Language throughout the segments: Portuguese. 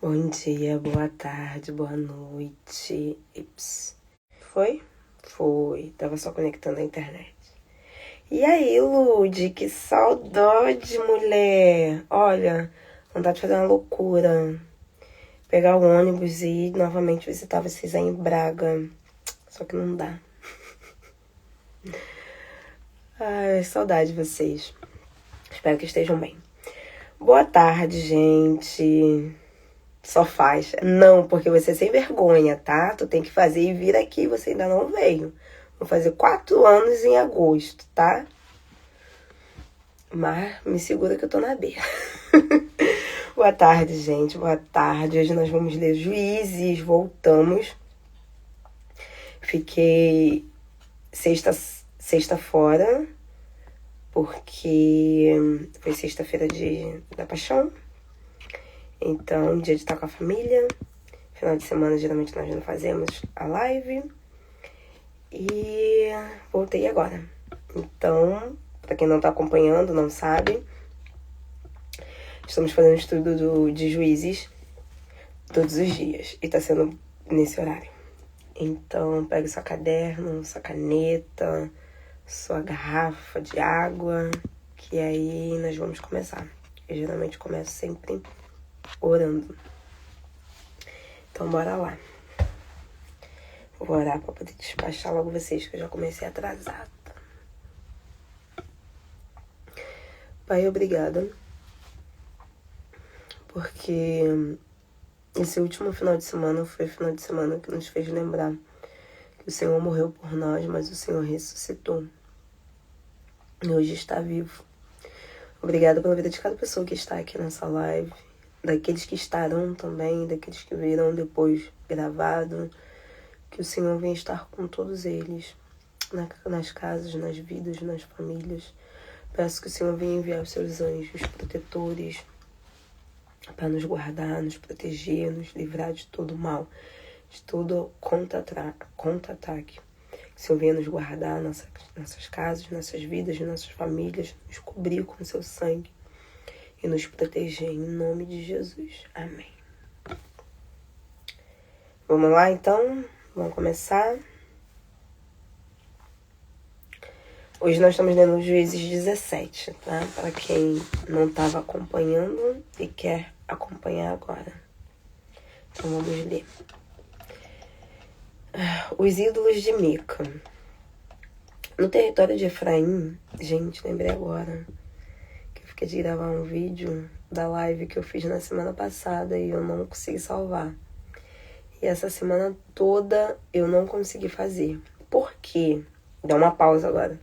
Bom dia, boa tarde, boa noite. Ips. Foi? Foi. Tava só conectando a internet. E aí, Lude, que saudade, mulher. Olha, vontade de fazer uma loucura. Pegar o ônibus e ir novamente visitar vocês aí em Braga. Só que não dá. Ai, saudade de vocês. Espero que estejam bem. Boa tarde, gente. Só faz. Não, porque você é sem vergonha, tá? Tu tem que fazer e vir aqui, você ainda não veio. Vou fazer 4 anos em agosto, tá? Mas me segura que eu tô na beira. Boa tarde, gente. Boa tarde. Hoje nós vamos ler Juízes. Voltamos. Fiquei sexta fora, porque foi sexta-feira da Paixão. Então, dia de estar com a família. Final de semana, geralmente, nós não fazemos a live. E voltei agora. Então, pra quem não tá acompanhando, não sabe, estamos fazendo estudo de Juízes todos os dias. E tá sendo nesse horário. Então, pegue seu caderno, sua caneta, sua garrafa de água, que aí nós vamos começar. Eu geralmente começo sempre orando. Então, bora lá. Vou orar pra poder despachar logo vocês, que eu já comecei atrasada. Pai, obrigada. Porque esse último final de semana foi o final de semana que nos fez lembrar que o Senhor morreu por nós, mas o Senhor ressuscitou. E hoje está vivo. Obrigada pela vida de cada pessoa que está aqui nessa live, daqueles que estarão também, daqueles que virão depois gravado. Que o Senhor venha estar com todos eles, nas casas, nas vidas, nas famílias. Peço que o Senhor venha enviar os seus anjos protetores para nos guardar, nos proteger, nos livrar de todo mal, de todo contra-ataque. Que o Senhor venha nos guardar, nossas casas, nossas vidas, nossas famílias, nos cobrir com o seu sangue e nos proteger em nome de Jesus. Amém. Vamos lá, então? Vamos começar. Hoje nós estamos lendo Juízes 17, tá? Para quem não estava acompanhando e quer acompanhar agora. Então vamos ler. Os ídolos de Mica. No território de Efraim, gente, lembrei agora que eu fiquei de gravar um vídeo da live que eu fiz na semana passada e eu não consegui salvar. E essa semana toda eu não consegui fazer. Por quê? Dá uma pausa agora.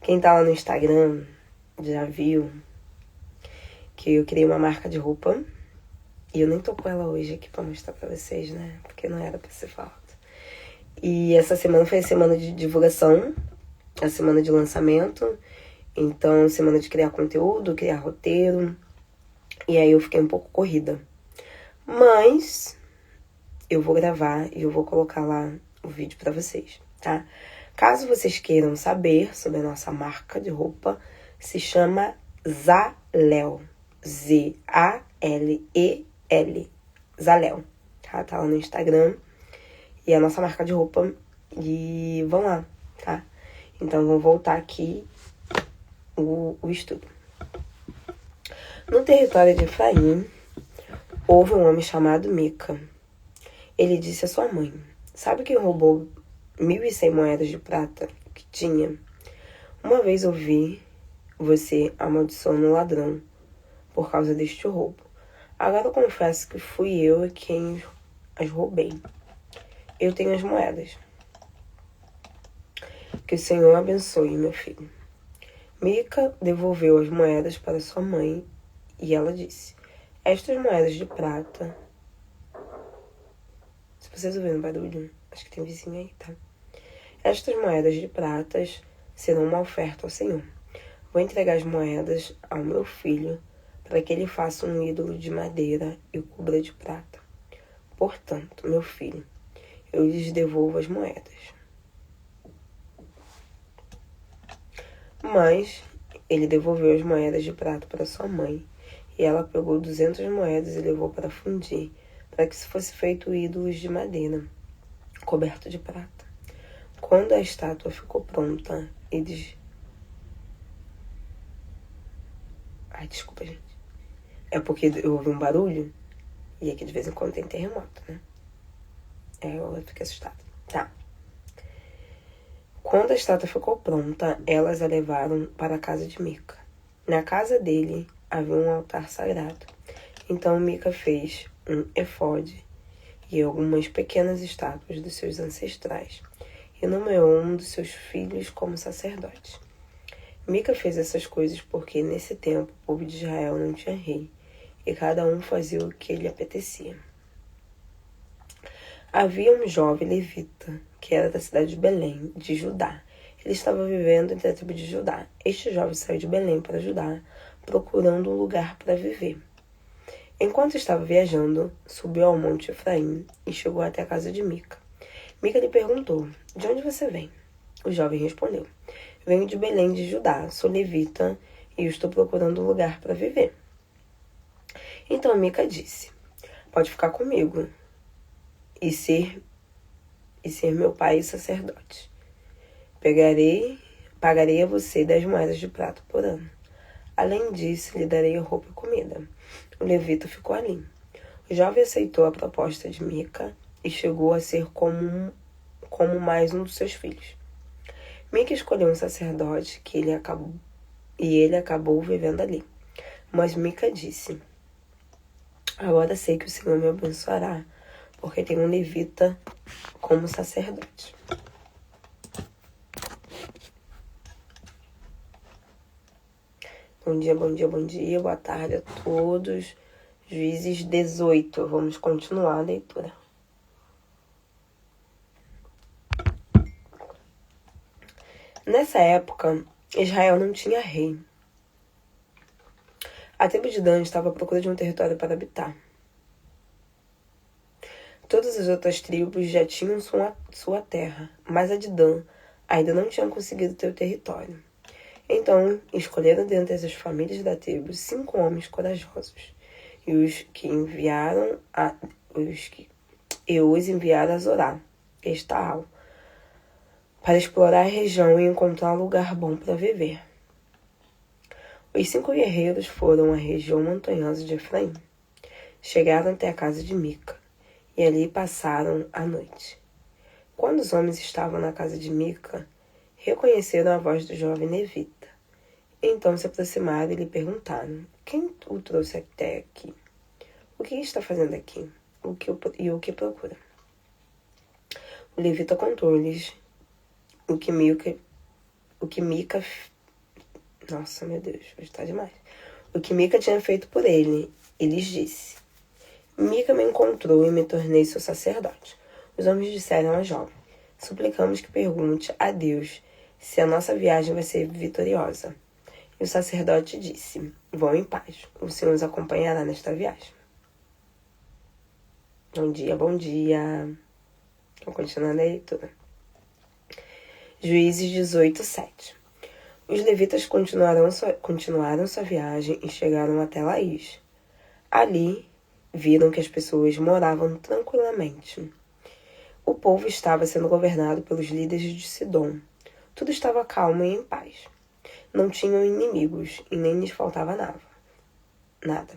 Quem tá lá no Instagram já viu que eu criei uma marca de roupa. E eu nem tô com ela hoje aqui pra mostrar pra vocês, né? Porque não era pra ser falta. E essa semana foi a semana de divulgação, a semana de lançamento. Então, semana de criar conteúdo, criar roteiro. E aí eu fiquei um pouco corrida. Mas eu vou gravar e eu vou colocar lá o vídeo pra vocês, tá? Caso vocês queiram saber sobre a nossa marca de roupa, se chama Zalel. Z-A-L-E-L. Zalel. Tá lá no Instagram. E é a nossa marca de roupa. E vão lá, tá? Então, vou voltar aqui o estudo. No território de Efraim, houve um homem chamado Mica. Ele disse à sua mãe: sabe quem roubou 1.100 moedas de prata que tinha? Uma vez ouvi você amaldiçoando um ladrão por causa deste roubo. Agora eu confesso que fui eu quem as roubei. Eu tenho as moedas. Que o Senhor abençoe, meu filho. Mica devolveu as moedas para sua mãe e ela disse: estas moedas de prata... Se vocês ouviram barulho, acho que tem vizinho aí, tá? Estas moedas de pratas serão uma oferta ao Senhor. Vou entregar as moedas ao meu filho para que ele faça um ídolo de madeira e o cubra de prata. Portanto, meu filho, eu lhes devolvo as moedas. Mas ele devolveu as moedas de prata para sua mãe E ela pegou 200 moedas e levou para fundir, para que se fosse feito ídolos de madeira, coberto de prata. Quando a estátua ficou pronta, eles... Ai, desculpa, gente. É porque eu ouvi um barulho, e aqui de vez em quando tem terremoto, né? Eu fiquei assustada. Tá. Quando a estátua ficou pronta, elas a levaram para a casa de Mica. Na casa dele havia um altar sagrado. Então Mica fez um efode e algumas pequenas estátuas dos seus ancestrais e nomeou um dos seus filhos como sacerdote. Mica fez essas coisas porque nesse tempo o povo de Israel não tinha rei e cada um fazia o que lhe apetecia. Havia um jovem levita, que era da cidade de Belém, de Judá. Ele estava vivendo entre a tribo de Judá. Este jovem saiu de Belém para Judá, procurando um lugar para viver. Enquanto estava viajando, subiu ao monte Efraim e chegou até a casa de Mica. Mica lhe perguntou, de onde você vem? O jovem respondeu, venho de Belém de Judá, sou levita e estou procurando um lugar para viver. Então Mica disse, pode ficar comigo e ser meu pai sacerdote. Pagarei a você 10 moedas de prata por ano. Além disso, lhe darei roupa e comida. O levita ficou ali. O jovem aceitou a proposta de Mica e chegou a ser como mais um dos seus filhos. Mica escolheu um sacerdote e ele acabou vivendo ali. Mas Mica disse, agora sei que o Senhor me abençoará, porque tem um levita como sacerdote. Bom dia, bom dia, bom dia, boa tarde a todos. Juízes 18, vamos continuar a leitura. Nessa época, Israel não tinha rei. A tribo de Dan estava à procura de um território para habitar. Todas as outras tribos já tinham sua terra, mas a de Dan ainda não tinha conseguido ter o território. Então, escolheram dentre as famílias da tribo 5 homens corajosos, e os enviaram a Zorá, Estaal, para explorar a região e encontrar um lugar bom para viver. Os 5 guerreiros foram à região montanhosa de Efraim. Chegaram até a casa de Mica, e ali passaram a noite. Quando os homens estavam na casa de Mica, reconheceram a voz do jovem levita. Então se aproximaram e lhe perguntaram, quem o trouxe até aqui? O que está fazendo aqui? O que procura? O levita contou-lhes o que Mica... Nossa, meu Deus, hoje está demais. O que Mica tinha feito por ele, e lhes disse, Mica me encontrou e me tornei seu sacerdote. Os homens disseram ao jovem, suplicamos que pergunte a Deus se a nossa viagem vai ser vitoriosa. E o sacerdote disse, vão em paz, o Senhor os acompanhará nesta viagem. Bom dia, bom dia. Vamos continuar a leitura. Juízes 18, 7. Os levitas continuaram sua viagem e chegaram até Laís. Ali, viram que as pessoas moravam tranquilamente. O povo estava sendo governado pelos líderes de Sidom. Tudo estava calmo e em paz. Não tinham inimigos e nem lhes faltava nada.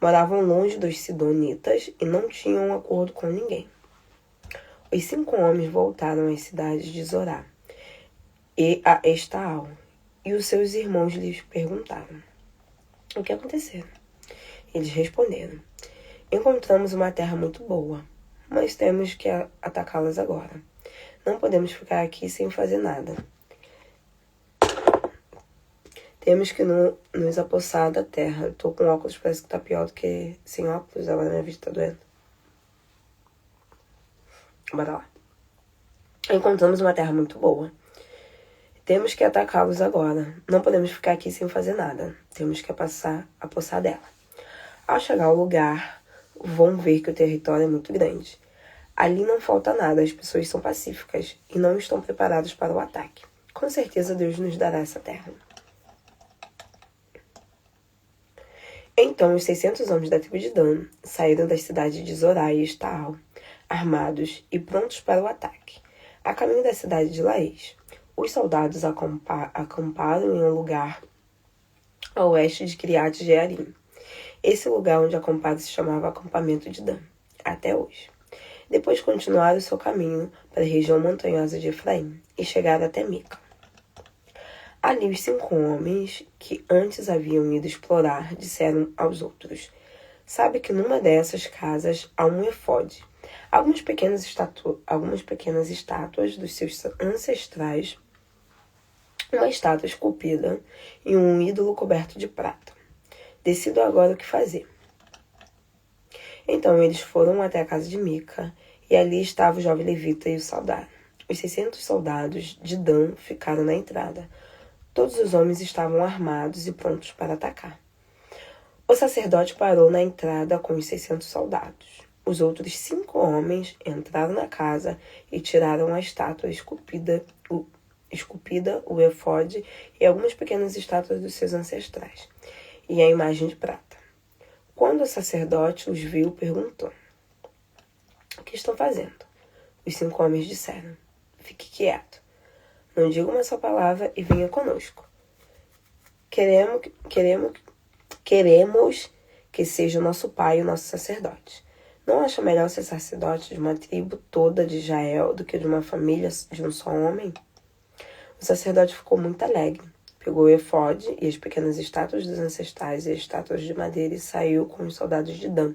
Moravam longe dos sidonitas e não tinham um acordo com ninguém. Os 5 homens voltaram às cidades de Zorá e a Estaal, e os seus irmãos lhes perguntaram, o que aconteceu? Eles responderam, encontramos uma terra muito boa, mas temos que atacá-las agora. Não podemos ficar aqui sem fazer nada. Temos que nos apossar da terra. Eu tô com óculos, parece que tá pior do que sem óculos. Agora minha vista tá doendo. Bora lá. Encontramos uma terra muito boa. Temos que atacá-los agora. Não podemos ficar aqui sem fazer nada. Temos que apossar dela. Ao chegar ao lugar, vão ver que o território é muito grande. Ali não falta nada. As pessoas são pacíficas e não estão preparadas para o ataque. Com certeza Deus nos dará essa terra. Então os 600 homens da tribo de Dan saíram das cidades de Zorá e Estaal, armados e prontos para o ataque. A caminho da cidade de Laís, os soldados acamparam em um lugar a oeste de Criate Jearim. Esse lugar onde acamparam se chamava Acampamento de Dan, até hoje. Depois continuaram seu caminho para a região montanhosa de Efraim e chegaram até Mica. Ali os 5 homens que antes haviam ido explorar disseram aos outros: sabe que numa dessas casas há um efode, algumas pequenas estátuas dos seus ancestrais, uma estátua esculpida e um ídolo coberto de prata. Decido agora o que fazer. Então eles foram até a casa de Mica, e ali estava o jovem levita e o saudaram. Os 600 soldados de Dan ficaram na entrada. Todos os homens estavam armados e prontos para atacar. O sacerdote parou na entrada com os 600 soldados. Os outros 5 homens entraram na casa e tiraram a estátua esculpida, o efode e algumas pequenas estátuas dos seus ancestrais, e a imagem de prata. Quando o sacerdote os viu, perguntou: o que estão fazendo? Os 5 homens disseram: fique quieto. Não diga uma só palavra e venha conosco. Queremos que seja o nosso pai e o nosso sacerdote. Não acha melhor ser sacerdote de uma tribo toda de Israel do que de uma família de um só homem? O sacerdote ficou muito alegre. Pegou o efode e as pequenas estátuas dos ancestrais e as estátuas de madeira e saiu com os soldados de Dan.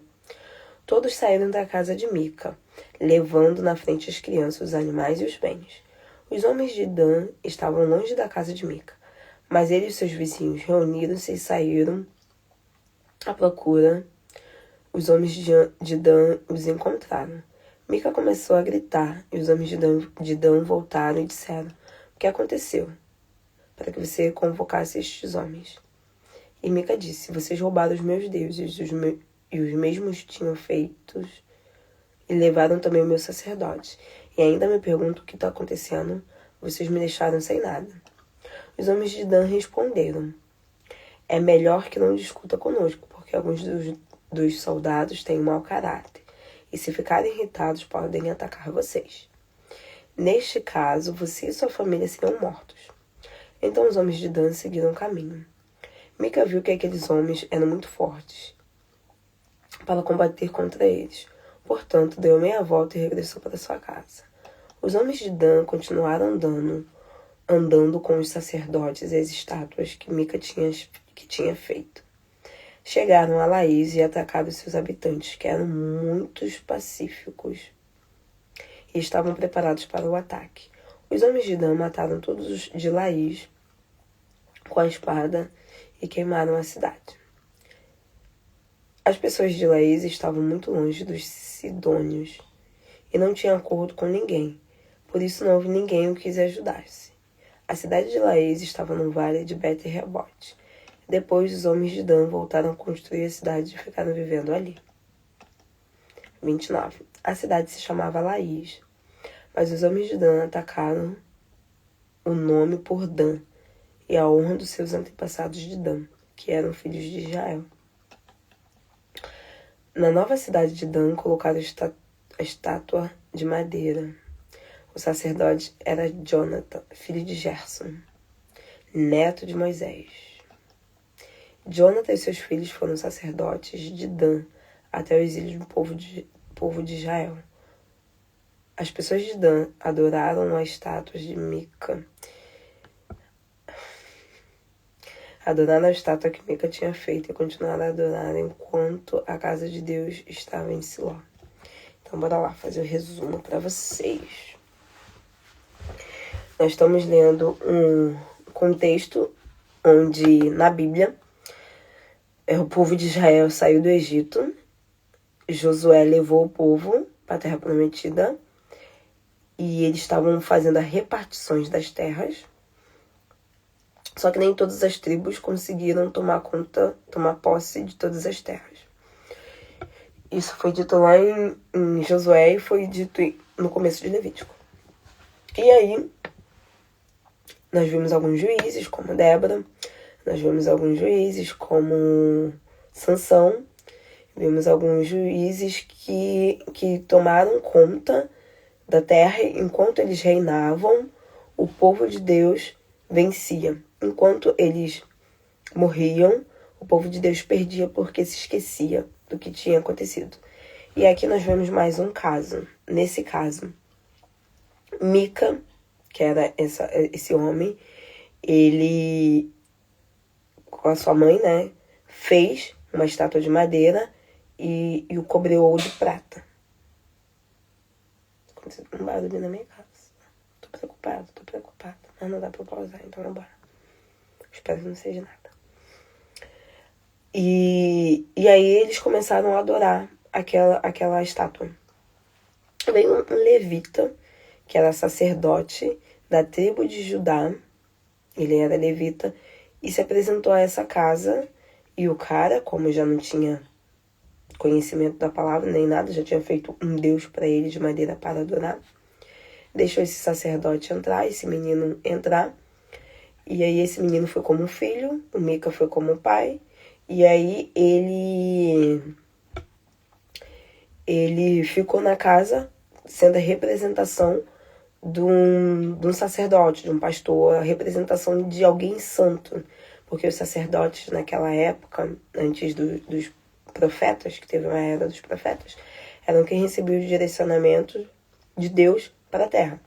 Todos saíram da casa de Mica, levando na frente as crianças, os animais e os bens. Os homens de Dan estavam longe da casa de Mica, mas ele e seus vizinhos reuniram-se e saíram à procura. Os homens de Dan os encontraram. Mica começou a gritar, e os homens de Dan voltaram e disseram: o que aconteceu? Para que você convocasse estes homens. E Mica disse: vocês roubaram os meus deuses, e os mesmos tinham feitos, e levaram também o meu sacerdote. E ainda me pergunto o que está acontecendo. Vocês me deixaram sem nada. Os homens de Dan responderam: é melhor que não discuta conosco, porque alguns dos soldados têm mau caráter, e se ficarem irritados podem atacar vocês. Neste caso, você e sua família serão mortos. Então os homens de Dan seguiram o caminho. Mica viu que aqueles homens eram muito fortes para combater contra eles. Portanto, deu meia volta e regressou para sua casa. Os homens de Dan continuaram andando com os sacerdotes e as estátuas que Mica tinha feito. Chegaram a Laís e atacaram seus habitantes, que eram muitos pacíficos, e estavam preparados para o ataque. Os homens de Dan mataram todos os de Laís com a espada e queimaram a cidade. As pessoas de Laís estavam muito longe dos sidônios e não tinham acordo com ninguém, por isso não houve ninguém que quis ajudar-se. A cidade de Laís estava no vale de Bet-Rebote. Depois, os homens de Dan voltaram a construir a cidade e ficaram vivendo ali. 29. A cidade se chamava Laís, mas os homens de Dan atacaram o nome por Dan e a honra dos seus antepassados de Dan, que eram filhos de Israel. Na nova cidade de Dan, colocaram a estátua de madeira. O sacerdote era Jonathan, filho de Gerson, neto de Moisés. Jonathan e seus filhos foram sacerdotes de Dan até o exílio do povo de Israel. As pessoas de Dan adoraram as estátuas de Mica. Adoraram a estátua que Mica tinha feito e continuaram a adorar enquanto a casa de Deus estava em Siló. Então, bora lá fazer o resumo para vocês. Nós estamos lendo um contexto onde, na Bíblia, o povo de Israel saiu do Egito. Josué levou o povo para a Terra Prometida e eles estavam fazendo as repartições das terras. Só que nem todas as tribos conseguiram tomar posse de todas as terras. Isso foi dito lá em Josué e foi dito no começo de Levítico. E aí, nós vimos alguns juízes, como Débora. Nós vimos alguns juízes, como Sansão, vimos alguns juízes que tomaram conta da terra. Enquanto eles reinavam, o povo de Deus vencia. Enquanto eles morriam, o povo de Deus perdia porque se esquecia do que tinha acontecido. E aqui nós vemos mais um caso. Nesse caso, Mica, que era esse homem, ele, com a sua mãe, né, fez uma estátua de madeira e o cobriu de prata. Aconteceu um barulho na minha casa. Tô preocupada. Mas não dá pra pausar, então vambora. Espero que não seja nada. E aí eles começaram a adorar aquela estátua. Veio um levita, que era sacerdote da tribo de Judá. Ele era levita e se apresentou a essa casa. E o cara, como já não tinha conhecimento da palavra nem nada, já tinha feito um deus para ele de madeira para adorar, deixou esse sacerdote entrar, esse menino entrar. E aí esse menino foi como um filho, o Mica foi como um pai. E aí ele ficou na casa sendo a representação de um sacerdote, de um pastor, a representação de alguém santo. Porque os sacerdotes naquela época, antes dos profetas, que teve uma era dos profetas, eram quem recebia o direcionamento de Deus para a terra.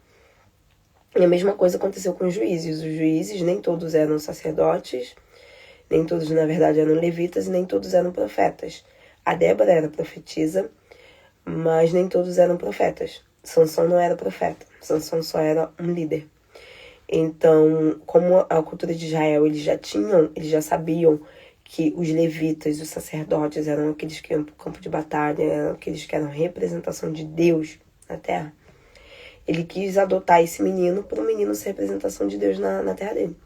E a mesma coisa aconteceu com os juízes. Os juízes nem todos eram sacerdotes, nem todos, na verdade, eram levitas e nem todos eram profetas. A Débora era profetisa, mas nem todos eram profetas. Sansão não era profeta. Sansão só era um líder. Então, como a cultura de Israel, eles já sabiam que os levitas, os sacerdotes, eram aqueles que iam para o campo de batalha, eram aqueles que eram representação de Deus na terra. Ele quis adotar esse menino para o menino ser representação de Deus na terra dele.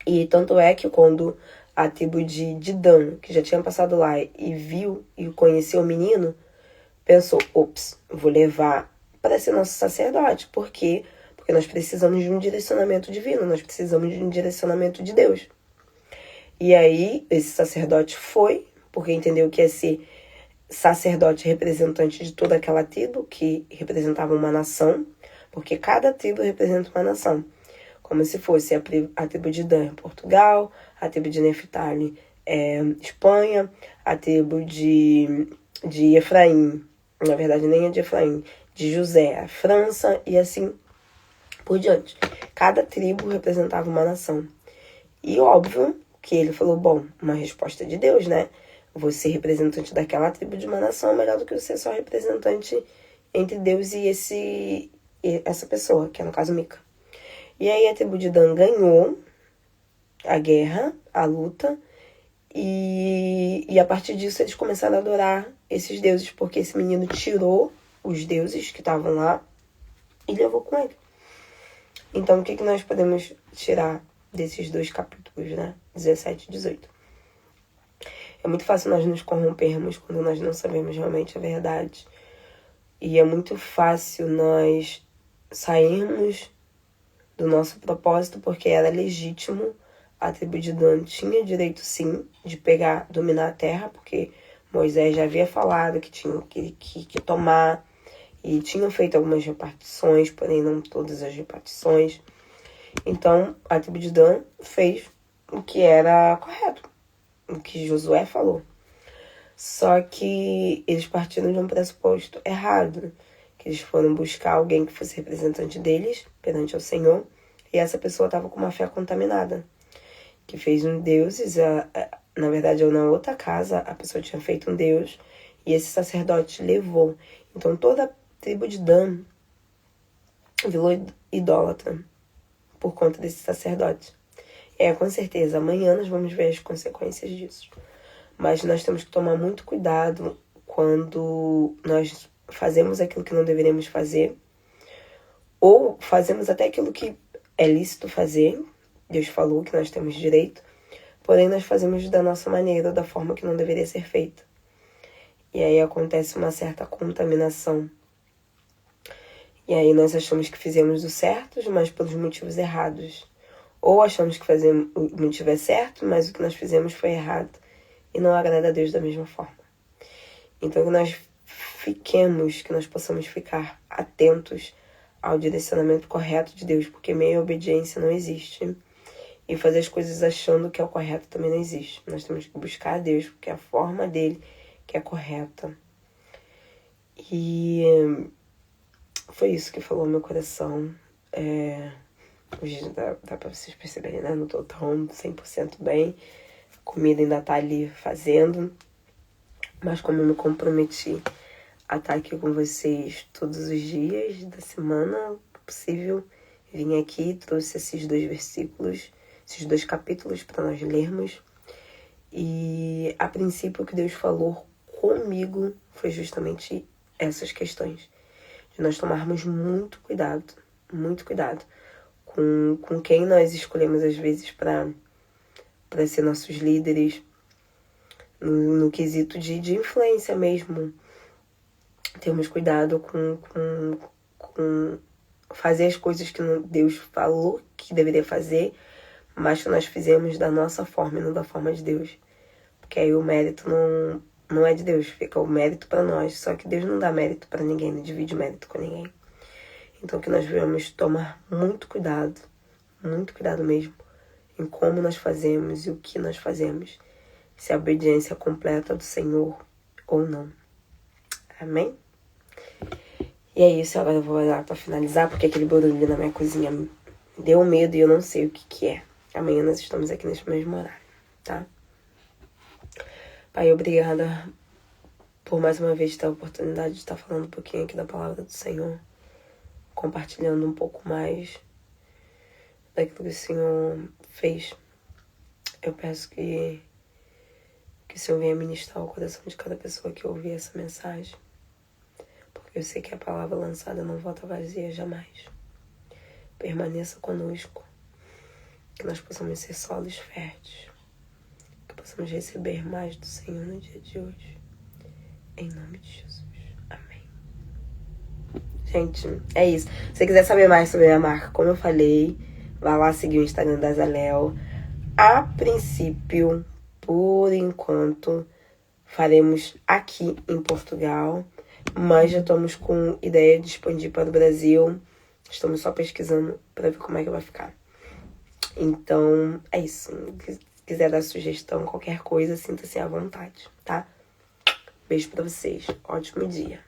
E tanto é que quando a tribo de Dan, que já tinha passado lá e viu e conheceu o menino, pensou, ops, vou levar para ser nosso sacerdote. Por quê? Porque nós precisamos de um direcionamento divino, nós precisamos de um direcionamento de Deus. E aí, esse sacerdote foi, porque entendeu que ia ser sacerdote representante de toda aquela tribo, que representava uma nação, porque cada tribo representa uma nação. Como se fosse a tribo de Dan, Portugal, a tribo de Neftali, Espanha, a tribo de Efraim, na verdade nem é de Efraim, de José, a França e assim por diante. Cada tribo representava uma nação. E óbvio que ele falou, bom, uma resposta de Deus, né? Você representante daquela tribo de uma nação é melhor do que você só representante entre Deus e essa pessoa, que é no caso Mica. E aí a tribo de Dan ganhou a guerra, a luta, e a partir disso eles começaram a adorar esses deuses, porque esse menino tirou os deuses que estavam lá e levou com ele. Então, o que nós podemos tirar desses dois capítulos, né? 17 e 18. É muito fácil nós nos corrompermos quando nós não sabemos realmente a verdade. E é muito fácil nós sairmos do nosso propósito, porque era legítimo. A tribo de Dan tinha direito, sim, de dominar a terra, porque Moisés já havia falado que tinham que tomar, e tinham feito algumas repartições, porém não todas as repartições. Então, a tribo de Dan fez o que era correto, o que Josué falou. Só que eles partiram de um pressuposto errado, que eles foram buscar alguém que fosse representante deles perante ao Senhor, e essa pessoa estava com uma fé contaminada, que fez um deuses, na verdade, na outra casa, a pessoa tinha feito um deus, e esse sacerdote levou. Então, toda a tribo de Dan virou idólatra por conta desse sacerdote. Com certeza, amanhã nós vamos ver as consequências disso. Mas nós temos que tomar muito cuidado quando nós fazemos aquilo que não deveríamos fazer, ou fazemos até aquilo que é lícito fazer. Deus falou que nós temos direito, porém nós fazemos da nossa maneira, da forma que não deveria ser feita. E aí acontece uma certa contaminação. E aí nós achamos que fizemos o certo, mas pelos motivos errados. Ou achamos que fazemos, o motivo é certo, mas o que nós fizemos foi errado. e não agrada a Deus da mesma forma. Então que nós possamos ficar atentos ao direcionamento correto de Deus, porque meia obediência não existe. E fazer as coisas achando que é o correto também não existe. Nós temos que buscar a Deus, porque é a forma dele que é correta. E foi isso que falou meu coração. Hoje dá pra vocês perceberem, né? Não tô tão 100% bem. A comida ainda tá ali fazendo. Mas como eu me comprometi a estar aqui com vocês todos os dias da semana possível, vim aqui e trouxe esses 2 versículos, esses 2 capítulos para nós lermos. E a princípio o que Deus falou comigo foi justamente essas questões. De nós tomarmos muito cuidado com quem nós escolhemos às vezes para ser nossos líderes, no quesito de influência mesmo. Termos cuidado com fazer as coisas que Deus falou que deveria fazer, mas que nós fizemos da nossa forma e não da forma de Deus. Porque aí o mérito não é de Deus, fica o mérito para nós. Só que Deus não dá mérito para ninguém, não divide mérito com ninguém. Então que nós devemos tomar muito cuidado mesmo, em como nós fazemos e o que nós fazemos. Se a obediência é completa do Senhor ou não. Amém? E é isso, agora eu vou olhar pra finalizar, porque aquele barulho na minha cozinha me deu medo e eu não sei o que é. Amanhã nós estamos aqui neste mesmo horário, tá? Pai, obrigada por mais uma vez ter a oportunidade de estar falando um pouquinho aqui da palavra do Senhor, compartilhando um pouco mais daquilo que o Senhor fez. Eu peço que o Senhor venha ministrar o coração de cada pessoa que ouvir essa mensagem. Porque eu sei que a palavra lançada não volta vazia jamais. Permaneça conosco. Que nós possamos ser solos férteis. Que possamos receber mais do Senhor no dia de hoje. Em nome de Jesus. Amém. Gente, é isso. Se você quiser saber mais sobre a marca, como eu falei, vá lá seguir o Instagram da Zaléo. A princípio, por enquanto, faremos aqui em Portugal, mas já estamos com ideia de expandir para o Brasil. Estamos só pesquisando para ver como é que vai ficar. Então, é isso. Se quiser dar sugestão, qualquer coisa, sinta-se à vontade, tá? Beijo pra vocês. Ótimo dia.